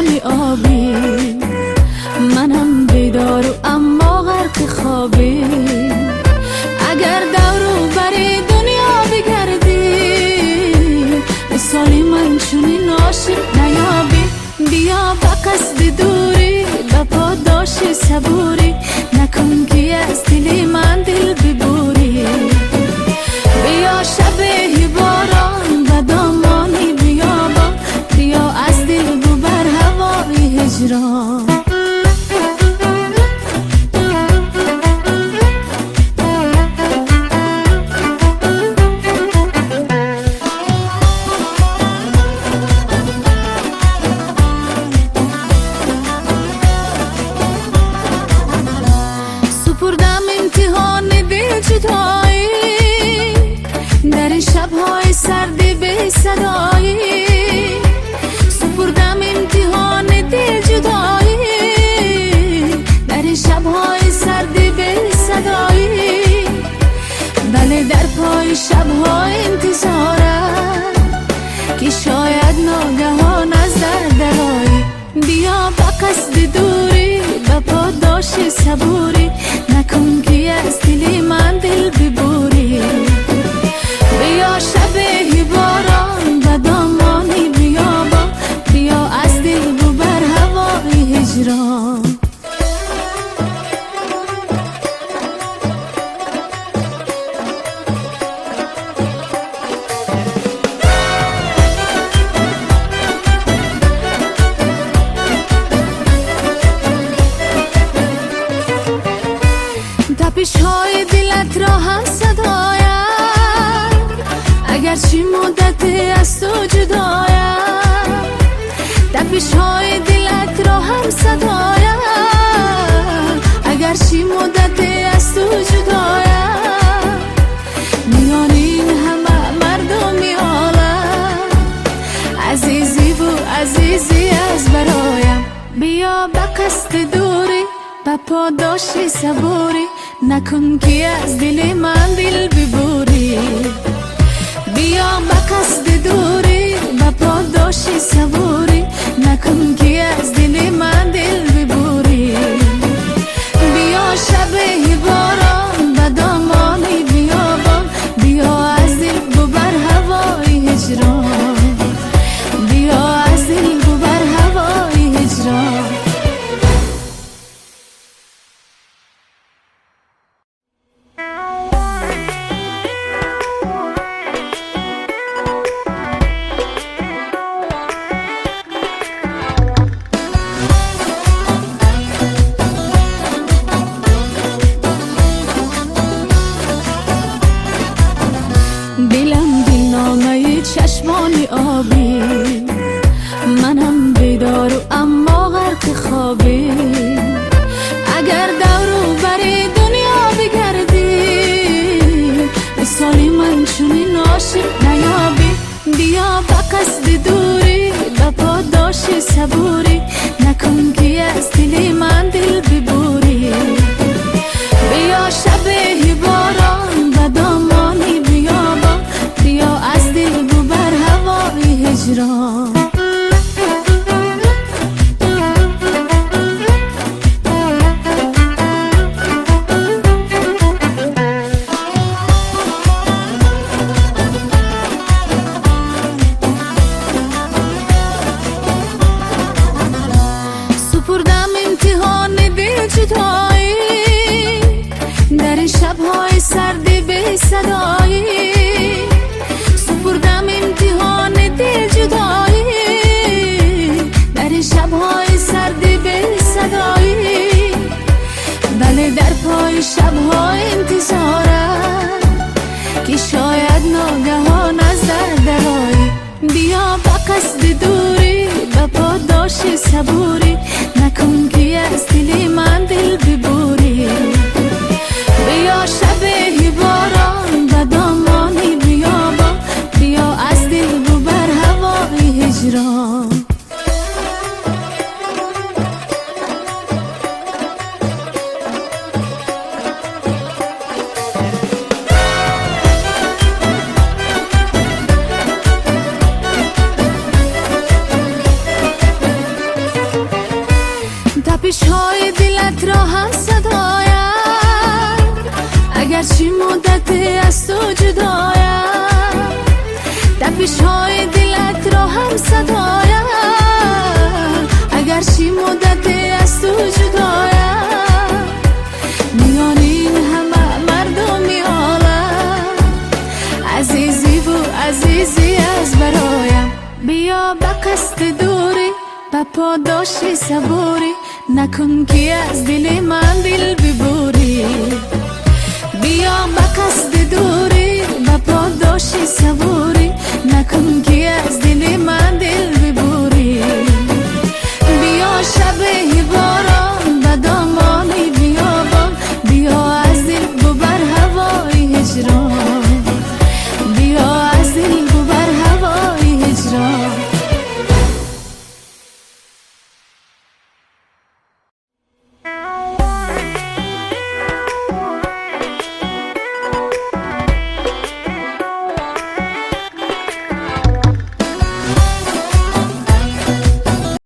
چشمانی آبی، منم بیدار و اما غرق خوابی. اگر دورو بری دنیا بگردی، مثالی من چونین عاشق نیابی. بیا با قصد دوری، با پاداش صبوری، نکن که از دل من دل ببوری. بیا شب باران و دامانی بیابان، بیا از دل ببر هوای هجران. سپردم امتحان دل جدایی، در این شب‌های سردی به صدایی. سپردم امتحان دل جدایی، در این شب‌های سردی به صدایی. بله در پای شب‌های انتظارم که شاید ناگهان از در درایی. بیا با قصد دوری، با پاداش صبوری، نکن که از دل من دل ببوری. بیا شب باران و دامانی بیابان، بیا از دل ببر هوای هجران. تپش های دلت را هم صدایم، اگرچه مدت از تو جدایم. تپش های دلت را هم صدایم، اگرچه مدت از تو جدایم. میان این همه مردمی عالم، عزیزی و عزیزی از برایم. بیا با قصد دوری، با پاداش صبوری، نکن که از دل من دل ببوری. بیا با قصد دوری، با پاداش صبوری، نکن که از دل من دل ببوری. بیا شب باران و دامانی بیابان، بیا از دل ببر هوای هجران. بیا از دل ببر هوای هجران. دلم دلنامه چشمانی آبی، منم بیدار و اما غرق خوابی. اگر دورو بری دنیا بگردی، مثالی من چونین عاشق نیابی. بیا با قصد دوری، با پاداش صبوری، نکن که از دل من دل ببوری. بیا شب باران و دامانی بیابان، بیا از دل ببر هوای هجران. سپردم امتحان دل جدایی، در این شب‌های سردی به صدایی. سپردم امتحان دل جدایی، در این شب‌های سردی به صدایی. بله در پای شب‌های انتظارم که شاید ناگهان از در درایی. بیا با قصد دوری، با پاداش صبوری، نکن که از دل من دل ببوری. بیا شب باران و دامانی بیابان، بیا از دل ببر هوای هجران. تپش های دلت را هم صدایم اگر چی مدت از تو جدایم میان این همه مردمی عالم عزیزی و عزیزی از برایم بیا به قصد دوری به پاداش صبوری نکن که از دل من دل ببوری بیا به قصد دوری به پاداش صبوری